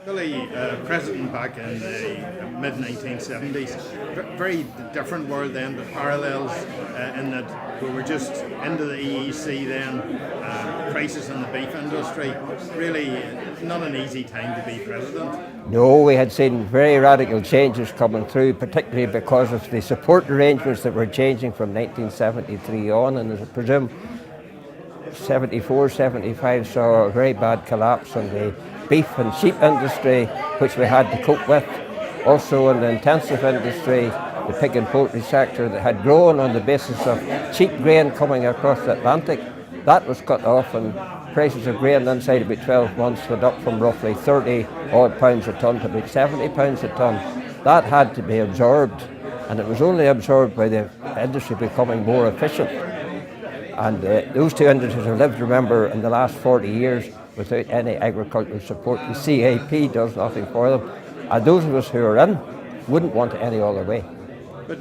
Billy, president back in the mid 1970s, very different world then, but parallels in that we were just into the EEC then, crisis in the beef industry. Really, not an easy time to be president. No, we had seen very radical changes coming through, particularly because of the support arrangements that were changing from 1973 on, and I presume 74, 75 saw a very bad collapse in the beef and sheep industry, which we had to cope with. Also in the intensive industry, the pig and poultry sector that had grown on the basis of cheap grain coming across the Atlantic, that was cut off, and prices of grain inside about 12 months went up from roughly 30 odd pounds a tonne to about 70 pounds a tonne. That had to be absorbed, and it was only absorbed by the industry becoming more efficient. And those two industries have lived, remember, in the last 40 years without any agricultural support. The CAP does nothing for them. And those of us who are in wouldn't want it any other way. But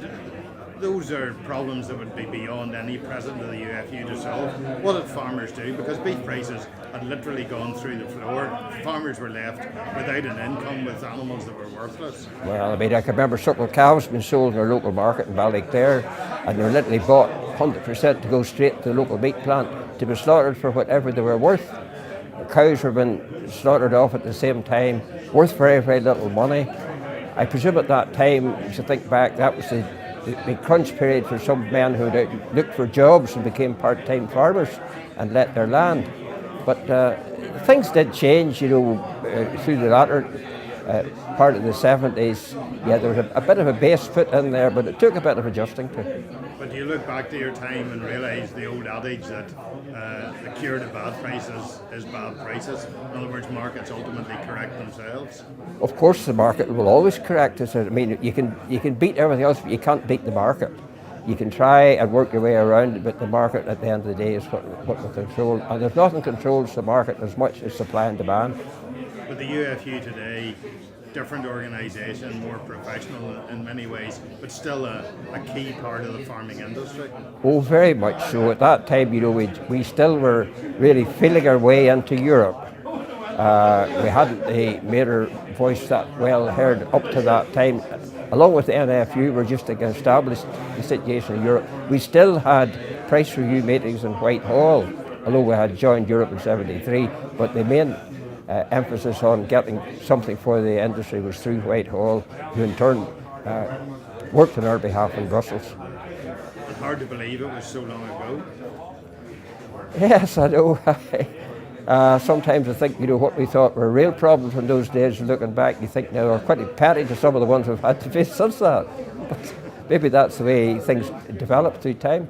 those are problems that would be beyond any president of the UFU to solve. What did farmers do? Because beef prices had literally gone through the floor. Farmers were left without an income with animals that were worthless. Well, I mean, I can remember suckle calves being sold in our local market in Ballyclare, and they were literally bought 100% to go straight to the local meat plant to be slaughtered for whatever they were worth. Cows were being slaughtered off at the same time, worth very, very little money. I presume at that time, to think back, that was the crunch period for some men who looked for jobs and became part-time farmers and let their land. But things did change, through the latter part of the 70s. Yeah, there was a bit of a base put in there, but it took a bit of adjusting to. But do you look back to your time and realise the old adage that the cure to bad prices is bad prices? In other words, markets ultimately correct themselves. Of course, the market will always correct us. I mean, you can beat everything else, but you can't beat the market. You can try and work your way around it, but the market at the end of the day is what will control. And there's nothing controls the market as much as supply and demand. But the UFU today, different organisation, more professional in many ways, but still a key part of the farming industry. Oh, very much so. At that time, we still were really feeling our way into Europe. We hadn't made our voice that well heard up to that time. Along with the NFU, we're just to establish the situation in Europe. We still had price review meetings in Whitehall, although we had joined Europe in 73, but the main emphasis on getting something for the industry was through Whitehall, who in turn worked on our behalf in Brussels. It's hard to believe it was so long ago. Yes, I know. Sometimes I think, what we thought were real problems in those days, looking back, you think now are quite petty to some of the ones we've had to face since that. But maybe that's the way things develop through time.